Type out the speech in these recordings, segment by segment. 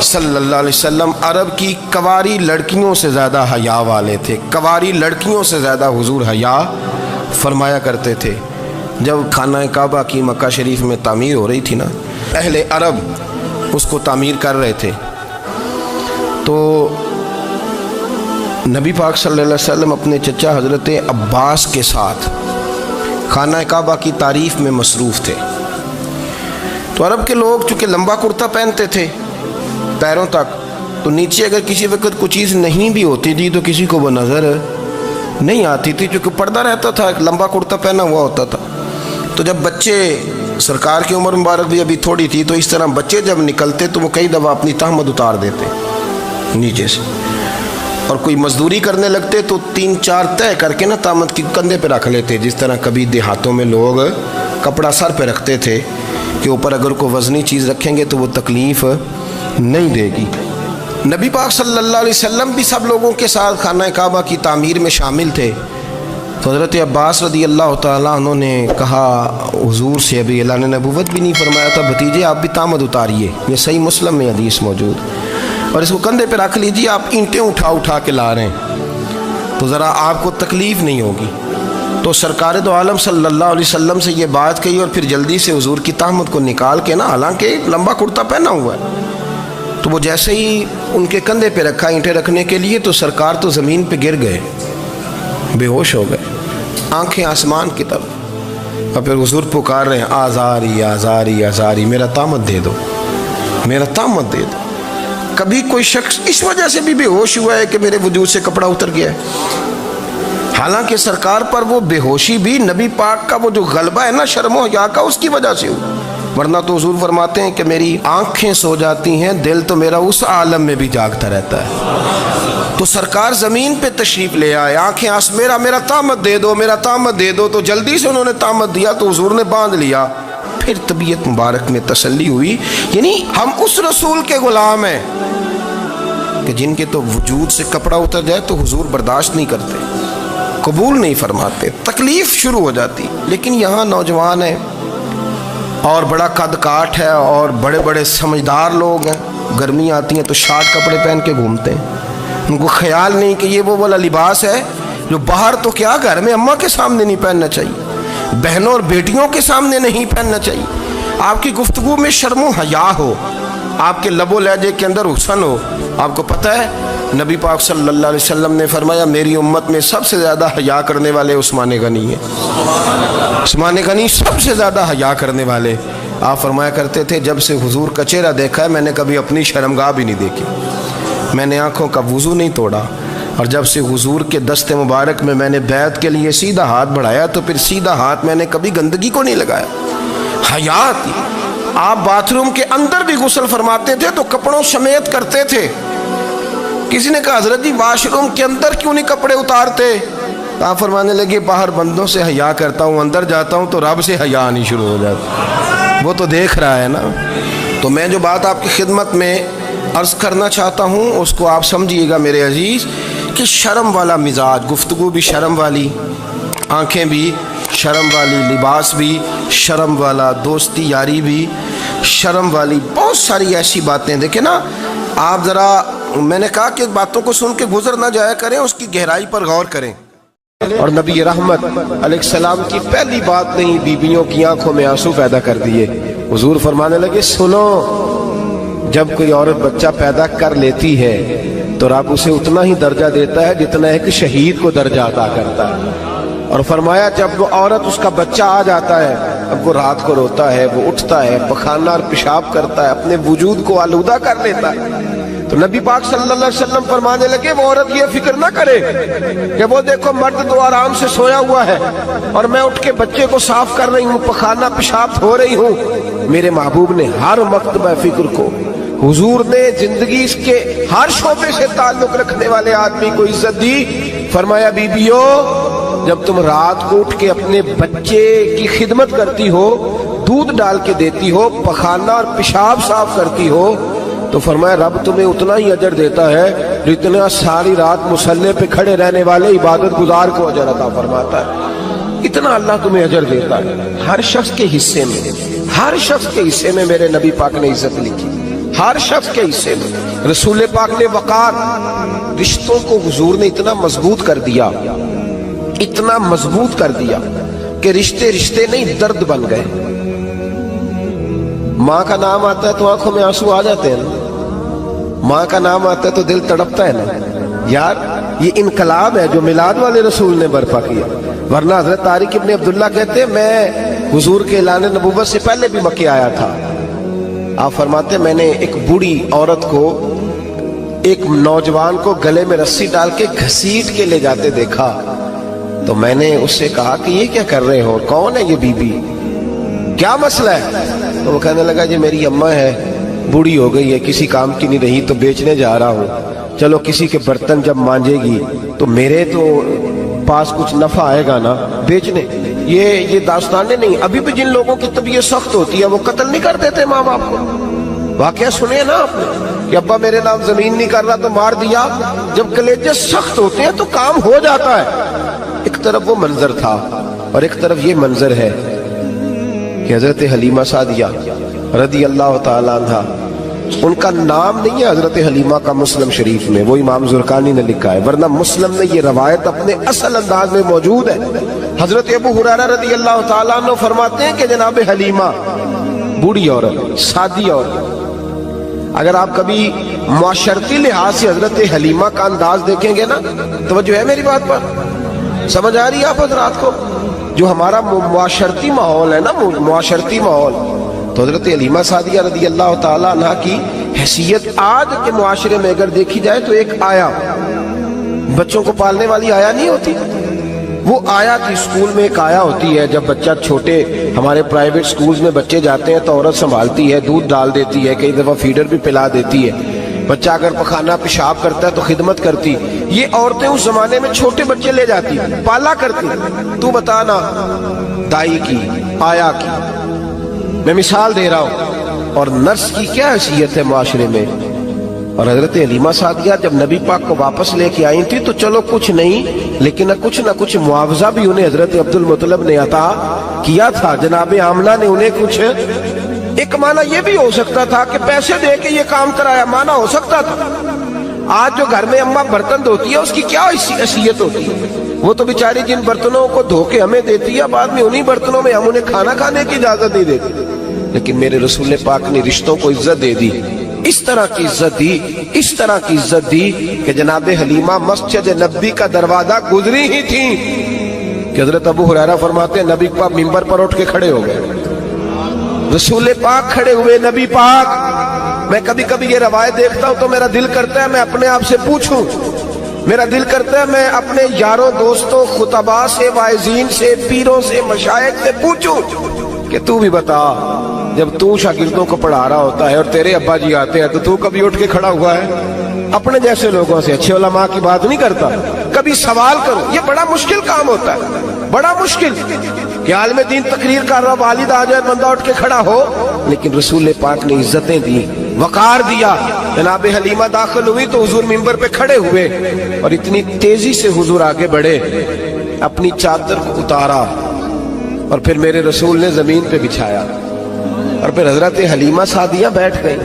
صلی اللہ علیہ وسلم عرب کی کواری لڑکیوں سے زیادہ حیا والے تھے، کواری لڑکیوں سے زیادہ حضور حیا فرمایا کرتے تھے۔ جب خانہ کعبہ کی مکہ شریف میں تعمیر ہو رہی تھی نا، اہل عرب اس کو تعمیر کر رہے تھے، تو نبی پاک صلی اللہ علیہ وسلم اپنے چچا حضرت عباس کے ساتھ خانہ کعبہ کی تعریف میں مصروف تھے۔ تو عرب کے لوگ چونکہ لمبا کرتا پہنتے تھے پیروں تک، تو نیچے اگر کسی وقت کوئی چیز نہیں بھی ہوتی تھی تو کسی کو وہ نظر نہیں آتی تھی، چونکہ پردہ رہتا تھا، ایک لمبا کرتا پہنا ہوا ہوتا تھا۔ تو جب بچے، سرکار کی عمر مبارک بھی ابھی تھوڑی تھی، تو اس طرح بچے جب نکلتے تو وہ کئی دفعہ اپنی تہمت اتار دیتے نیچے سے، اور کوئی مزدوری کرنے لگتے تو 3-4 طے کر کے نا تہمت کی کندھے پہ رکھ لیتے، جس طرح کبھی دیہاتوں میں لوگ کپڑا سر پہ رکھتے تھے کہ اوپر اگر کوئی وزنی چیز رکھیں گے تو وہ تکلیف نہیں دے گی۔ نبی پاک صلی اللہ علیہ وسلم بھی سب لوگوں کے ساتھ خانہ کعبہ کی تعمیر میں شامل تھے۔ تو حضرت عباس رضی اللہ تعالیٰ عنہ نے کہا حضور سے، ابھی اللہ نے نبوت بھی نہیں فرمایا تھا، بھتیجے آپ بھی تہمت اتاریے، یہ صحیح مسلم میں حدیث موجود، اور اس کو کندھے پہ رکھ لیجیے، آپ اینٹیں اٹھا اٹھا کے لا رہے ہیں تو ذرا آپ کو تکلیف نہیں ہوگی۔ تو سرکار دو عالم صلی اللہ علیہ وسلم سے یہ بات کہی، اور پھر جلدی سے حضور کی تہمت کو نکال کے نا، حالانکہ لمبا کرتا پہنا ہوا ہے، تو وہ جیسے ہی ان کے کندھے پہ رکھا اینٹیں رکھنے کے لیے، تو سرکار تو زمین پہ گر گئے، بے ہوش ہو گئے، آنکھیں آسمان کی طرف، اور پھر حضور پکار رہے ہیں آزاری آزاری آزاری، میرا تہمت دے دو، میرا تہمت دے دو۔ کبھی کوئی شخص اس وجہ سے بھی بے ہوش ہوا ہے کہ میرے وجود سے کپڑا اتر گیا ہے؟ حالانکہ سرکار پر وہ بے ہوشی بھی نبی پاک کا وہ جو غلبہ ہے نا شرم و حیا کا، اس کی وجہ سے ہوا، ورنہ تو حضور فرماتے ہیں کہ میری آنکھیں سو جاتی ہیں، دل تو میرا اس عالم میں بھی جاگتا رہتا ہے۔ تو سرکار زمین پہ تشریف لے آئے، آنکھیں میرا تہمت دے دو، میرا تہمت دے دو، تو جلدی سے انہوں نے تہمت دیا تو حضور نے باندھ لیا۔ پھر طبیعت مبارک میں تسلی ہوئی، یعنی ہم اس رسول کے غلام ہیں کہ جن کے تو وجود سے کپڑا اتر جائے تو حضور برداشت نہیں کرتے، قبول نہیں فرماتے، تکلیف شروع ہو جاتی۔ لیکن یہاں نوجوان ہیں اور بڑا قد کاٹ ہے اور بڑے بڑے سمجھدار لوگ ہیں، گرمی آتی ہیں تو شارٹ کپڑے پہن کے گھومتے ہیں، ان کو خیال نہیں کہ یہ وہ والا لباس ہے جو باہر تو کیا گھر میں اماں کے سامنے نہیں پہننا چاہیے، بہنوں اور بیٹیوں کے سامنے نہیں پہننا چاہیے۔ آپ کی گفتگو میں شرم و حیا ہو، آپ کے لب و لہجے کے اندر حسن ہو۔ آپ کو پتہ ہے نبی پاک صلی اللہ علیہ وسلم نے فرمایا میری امت میں سب سے زیادہ حیا کرنے والے عثمان غنی ہیں، عثمان غنی سب سے زیادہ حیا کرنے والے۔ آپ فرمایا کرتے تھے جب سے حضور کا چہرہ دیکھا ہے میں نے کبھی اپنی شرمگاہ بھی نہیں دیکھی، میں نے آنکھوں کا وضو نہیں توڑا، اور جب سے حضور کے دست مبارک میں میں نے بیعت کے لیے سیدھا ہاتھ بڑھایا تو پھر سیدھا ہاتھ میں نے کبھی گندگی کو نہیں لگایا۔ حیا تھی۔ آپ باتھ روم کے اندر بھی غسل فرماتے تھے تو کپڑوں سمیت کرتے تھے۔ کسی نے کہا حضرت جی واش روم کے اندر کیوں نہیں کپڑے اتارتے؟ آپ فرمانے لگے باہر بندوں سے حیا کرتا ہوں، اندر جاتا ہوں تو رب سے حیا آنی شروع ہو جاتی، وہ تو دیکھ رہا ہے نا۔ تو میں جو بات آپ کی خدمت میں عرض کرنا چاہتا ہوں اس کو آپ سمجھیے گا میرے عزیز، کہ شرم والا مزاج، گفتگو بھی شرم والی، آنکھیں بھی شرم والی، لباس بھی شرم والا، دوستی یاری بھی شرم والی، بہت ساری ایسی باتیں۔ دیکھیں نا آپ ذرا، میں نے کہا کہ باتوں کو سن کے گزر نہ جایا کریں، اس کی گہرائی پر غور کریں۔ اور نبی رحمت علیہ السلام کی پہلی بات نہیں بیویوں کی آنکھوں میں آنسو پیدا کر دیے۔ حضور فرمانے لگے سنو، جب کوئی عورت بچہ پیدا کر لیتی ہے تو رب اسے اتنا ہی درجہ دیتا ہے جتنا ایک شہید کو درجہ عطا کرتا ہے۔ اور فرمایا جب وہ عورت اس کا بچہ آ جاتا ہے، اب وہ رات کو روتا ہے، وہ اٹھتا ہے، پخانہ اور پیشاب کرتا ہے، اپنے وجود کو آلودہ کر لیتا ہے، تو نبی پاک صلی اللہ علیہ وسلم فرمانے لگے وہ عورت یہ فکر نہ کرے کہ وہ دیکھو مرد تو آرام سے سویا ہوا ہے اور میں اٹھ کے بچے کو صاف کر رہی ہوں، پخانہ پیشاب دھو رہی ہوں۔ میرے محبوب نے ہر مکتبہ فکر کو، حضور نے زندگی اس کے ہر شعبے سے تعلق رکھنے والے آدمی کو عزت دی۔ فرمایا بیبیو جب تم رات کو اٹھ کے اپنے بچے کی خدمت کرتی ہو، دودھ ڈال کے دیتی ہو، پخانہ اور پیشاب صاف کرتی ہو، تو فرمایا رب تمہیں اتنا ہی اجر دیتا ہے جتنا ساری رات مصلی پہ کھڑے رہنے والے عبادت گزار کو اجر عطا فرماتا ہے۔ اتنا اللہ تمہیں اجر دیتا ہے۔ ہر شخص کے حصے میں، ہر شخص کے حصے میں میرے نبی پاک نے عزت لکھی، ہر شخص کے حصے میں. رسول پاک نے وقار، رشتوں کو حضور نے اتنا مضبوط کر دیا، اتنا مضبوط کر دیا کہ رشتے رشتے نہیں درد بن گئے. ماں کا نام آتا ہے تو آنکھوں میں آنسو آ جاتے ہیں نا، ماں کا نام آتا ہے تو دل تڑپتا ہے نا. یار یہ انقلاب ہے جو میلاد والے رسول نے برپا کیا. ورنہ حضرت طارق ابن عبداللہ کہتے ہیں میں حضور کے اعلان نبوت سے پہلے بھی مکے آیا تھا. آپ فرماتے ہیں میں نے ایک بوڑھی عورت کو، ایک نوجوان کو گلے میں رسی ڈال کے گھسیٹ کے لے جاتے دیکھا تو میں نے اس سے کہا کہ یہ کیا کر رہے ہو، کون ہے یہ بی بی، کیا مسئلہ ہے؟ تو وہ کہنے لگا یہ میری اماں ہے، بوڑھی ہو گئی ہے، کسی کام کی نہیں رہی تو بیچنے جا رہا ہوں. چلو کسی کے برتن جب مانجے گی تو میرے تو پاس کچھ نفع آئے گا نا بیچنے. یہ داستانیں نہیں. ابھی بھی جن لوگوں کی طبیعت سخت ہوتی ہے وہ قتل نہیں کر دیتے ماں باپ کو. واقعہ سنے نا آپ نے کہ ابا میرے نام زمین نہیں کر رہا تو مار دیا. جب کلیجے سخت ہوتے ہیں تو کام ہو جاتا ہے. ایک طرف وہ منظر تھا اور ایک طرف یہ منظر ہے کہ حضرت حلیمہ سعدیہ رضی اللہ تعالیٰ عنہ، ان کا نام نہیں ہے حضرت حلیمہ کا مسلم شریف میں، وہ امام زرقانی نے لکھا ہے، ورنہ مسلم میں یہ روایت اپنے اصل انداز میں موجود ہے. حضرت ابو ہریرہ رضی اللہ تعالیٰ عنہ فرماتے ہیں کہ جناب حلیمہ بوڑھی عورت، سادی عورت. اگر آپ کبھی معاشرتی لحاظ سے حضرت حلیمہ کا انداز دیکھیں گے نا، توجہ ہے میری بات پر، سمجھ آ رہی ہے آپ حضرات کو؟ جو ہمارا معاشرتی ماحول ہے نا، معاشرتی ماحول، تو حضرت حلیمہ سعدیہ رضی اللہ تعالیٰ عنہ کی حیثیت آج کے معاشرے میں اگر دیکھی جائے تو ایک آیا، بچوں کو پالنے والی آیا نہیں ہوتی، وہ آیا تھی. اسکول میں ایک آیا ہوتی ہے، جب بچہ چھوٹے ہمارے پرائیویٹ سکولز میں بچے جاتے ہیں تو عورت سنبھالتی ہے، دودھ ڈال دیتی ہے، کئی دفعہ فیڈر بھی پلا دیتی ہے. بچہ اگر پخانہ پیشاب کرتا ہے تو خدمت کرتی. یہ عورتیں اس زمانے میں چھوٹے بچے لے جاتی، پالا کرتی. تو بتانا دائی کی، آیا کی، میں مثال دے رہا ہوں، اور نرس کی کیا حیثیت ہے معاشرے میں. اور حضرت حلیمہ سعدیہ جب نبی پاک کو واپس لے کے آئی تھی تو چلو کچھ نہیں، لیکن نہ کچھ معاوضہ بھی انہیں حضرت عبد المطلب نے عطا کیا تھا. جناب آمنہ نے انہیں کچھ، ایک معنی یہ بھی ہو سکتا تھا کہ پیسے دے کے یہ کام کرایا، معنی ہو سکتا تھا. آج جو گھر میں اماں برتن دھوتی ہے اس کی کیا حیثیت ہوتی ہے؟ وہ تو بیچاری جن برتنوں کو دھو کے ہمیں دیتی ہے، بعد میں انہی برتنوں میں ہم انہیں کھانا کھانے کی اجازت نہیں دیتی. لیکن میرے رسول پاک نے رشتوں کو عزت دے دی، اس طرح کی عزت دی، اس طرح کی عزت دی کہ جناب حلیمہ مسجد نبی کا دروازہ گزری ہی تھی کہ حضرت ابو ہریرہ فرماتے ہیں نبی پاک ممبر پر اٹھ کے کھڑے ہو گئے. رسول پاک کھڑے ہوئے، نبی پاک. میں کبھی کبھی یہ روایت دیکھتا ہوں تو میرا دل کرتا ہے میں اپنے آپ سے پوچھوں، میرا دل کرتا ہے میں اپنے یاروں دوستوں خطباء سے، واعظین سے، پیروں سے، مشائخ سے پوچھوں کہ تو بھی بتا، جب تو شاگردوں کو پڑھا رہا ہوتا ہے اور تیرے ابا جی آتے ہیں تو کبھی اٹھ کے کھڑا ہوا ہے؟ اپنے جیسے لوگوں سے، اچھے علماء کی بات نہیں کرتا. کبھی سوال کرو. یہ بڑا مشکل کام ہوتا ہے، بڑا مشکل کہ عالم دین تقریر کر رہا، والد آ جائے، بندہ اٹھ کے کھڑا ہو. لیکن رسول پاک نے عزتیں دی، وقار دیا. جناب حلیمہ داخل ہوئی تو حضور ممبر پہ کھڑے ہوئے اور اتنی تیزی سے حضور آگے بڑھے، اپنی چادر کو اتارا اور پھر میرے رسول نے زمین پہ بچھایا اور پھر حضرت حلیمہ سعدیہ بیٹھ گئی.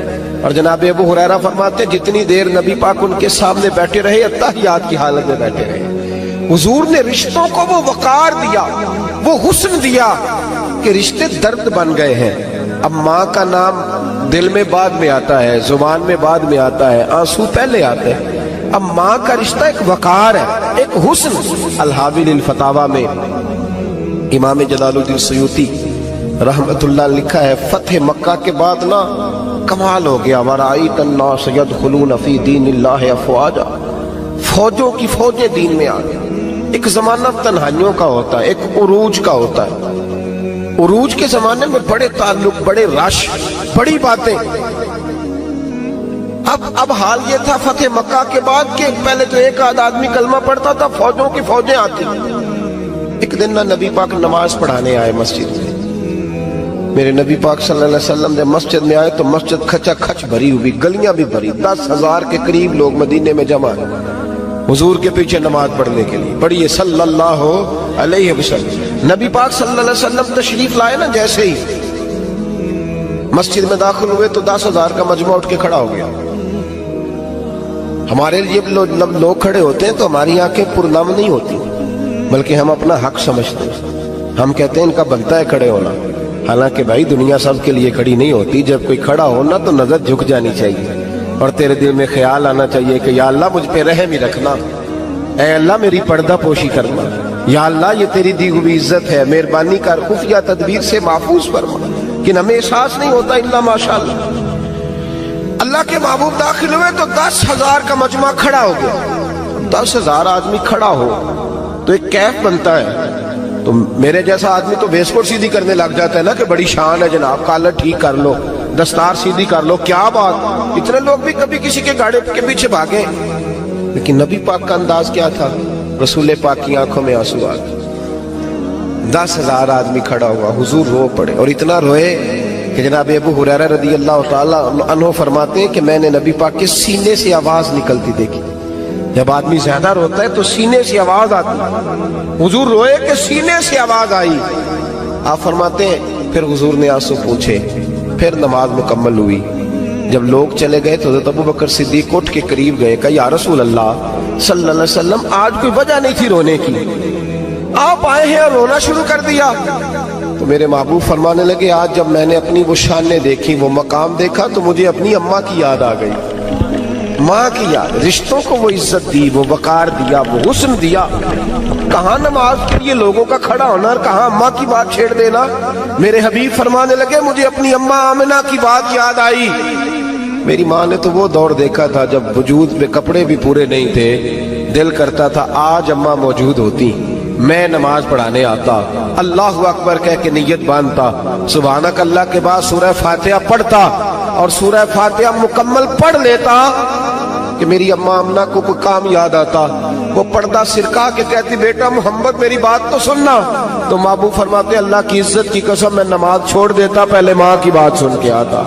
اور جناب ابو ہریرہ فرماتے جتنی دیر نبی پاک ان کے سامنے بیٹھے رہے اتحیات کی حالت میں بیٹھے رہے. حضور نے رشتوں کو وہ وقار دیا، وہ حسن دیا کہ رشتے درد بن گئے ہیں. اب ماں کا نام دل میں بعد میں آتا ہے، زبان میں بعد میں آتا ہے، آنسو پہلے آتے ہیں. اب ماں کا رشتہ ایک وقار ہے، ایک حسن. الحاوی للفتاوی میں امام جلال الدین سیوطی رحمت اللہ لکھا ہے فتح مکہ کے بعد نا کمال ہو گیا. وَرَأَيْتَ النَّاسَ يَدْخُلُونَ فِي دِينِ اللَّهِ أَفْوَاجًا، فوجوں کی فوجیں دین میں آ گئی. ایک زمانہ تنہائیوں کا ہوتا ہے، ایک عروج کا ہوتا ہے. عروج کے زمانے میں بڑے تعلق، بڑے رش، بڑی باتیں. اب حال یہ تھا فتح مکہ کے بعد کہ پہلے تو ایک آدھ آدمی کلمہ پڑھتا تھا، فوجوں کی فوجیں آتی. ایک دن نہ نبی پاک نماز پڑھانے آئے مسجد میں. میرے نبی پاک صلی اللہ علیہ وسلم جب مسجد میں آئے تو مسجد کھچا کھچ بھری ہوئی، گلیاں بھی بھری، 10,000 کے قریب لوگ مدینے میں جمع ہیں حضور کے پیچھے نماز پڑھنے کے لیے. پڑھیے صلی اللہ علیہ وسلم. نبی پاک صلی اللہ علیہ وسلم تشریف لائے نا، جیسے ہی مسجد میں داخل ہوئے تو 10,000 کا مجمع اٹھ کے کھڑا ہو گیا. ہمارے لیے لوگ کھڑے ہوتے ہیں تو ہماری آنکھیں پرنم نہیں ہوتی، بلکہ ہم اپنا حق سمجھتے ہیں. ہم کہتے ہیں ان کا بنتا ہے کھڑے ہونا. حالانکہ بھائی دنیا سب کے لیے کھڑی نہیں ہوتی. جب کوئی کھڑا ہونا تو نظر جھک جانی چاہیے اور تیرے دل میں خیال آنا چاہیے کہ یا اللہ مجھ پہ رحم ہی رکھنا، اے اللہ میری پردہ پوشی کرنا، یا اللہ یہ تیری دی ہوئی عزت ہے، مہربانی کر خفیہ تدبیر سے محفوظ فرما. کہ ہمیں احساس نہیں ہوتا الا ماشاءاللہ. اللہ کے محبوب داخل ہوئے تو 10,000 کا مجمع کھڑا ہو گیا. 10,000 آدمی کھڑا ہو تو ایک کیف بنتا ہے. تو میرے جیسا آدمی تو ویسکوٹ سیدھی کرنے لگ جاتا ہے نا کہ بڑی شان ہے جناب، کالر ٹھیک کر لو، دستار سیدھی کر لو، کیا بات. اتنے لوگ بھی کبھی کسی کے گاڑی کے پیچھے بھاگے. لیکن نبی پاک کا انداز کیا تھا؟ رسول پاک کی آنکھوں میں آنسو آ گئے. 10,000 آدمی کھڑا ہوا، حضور رو پڑے اور اتنا روئے کہ جناب ابو ہریرہ رضی اللہ تعالی عنہ فرماتے ہیں کہ میں نے نبی پاک کے سینے سے آواز نکلتی دیکھی. جب آدمی زیادہ روتا ہے تو سینے سے آواز آتی. حضور روئے کہ سینے سے آواز آئی. آپ فرماتے ہیں پھر حضور نے آنسو پوچھے، پھر نماز مکمل ہوئی. جب لوگ چلے گئے تو حضرت ابوبکر صدیق اٹھ کے قریب گئے، کہا یا رسول اللہ صلی اللہ علیہ وسلم آج کوئی وجہ نہیں تھی رونے کی، آپ آئے ہیں اور رونا شروع کر دیا. تو میرے محبوب فرمانے لگے آج جب میں نے اپنی وہ شانیں دیکھی، وہ مقام دیکھا تو مجھے اپنی اماں کی یاد آ گئی. ماں کی یاد، رشتوں کو وہ عزت دی، وہ وقار دیا، وہ حسن دیا. کہاں نماز کے لیے لوگوں کا کھڑا ہونا اور کہاں اماں کی بات چھیڑ دینا. میرے حبیب فرمانے لگے مجھے اپنی اماں آمنہ کی بات یاد آئی. میری ماں نے تو وہ دور دیکھا تھا جب وجود پہ کپڑے بھی پورے نہیں تھے. دل کرتا تھا آج اماں موجود ہوتی، میں نماز پڑھانے آتا، اللہ اکبر کہہ کے نیت باندھتا، سبحانک اللہ کے بعد سورہ فاتحہ پڑھتا اور سورہ فاتحہ مکمل پڑھ لیتا کہ میری اماں آمنہ کو کوئی کام یاد آتا. وہ پردہ سرکا کے کہتی بیٹا محمد میری بات تو سننا. تو محبوب فرماتے اللہ کی عزت کی قسم میں نماز چھوڑ دیتا، پہلے ماں کی بات سن کے آتا.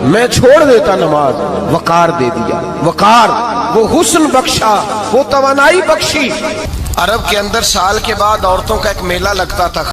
میں چھوڑ دیتا نماز. وقار دے دیا، وقار، وہ حسن بخشا، وہ توانائی بخشی. عرب کے اندر سال کے بعد عورتوں کا ایک میلہ لگتا تھا.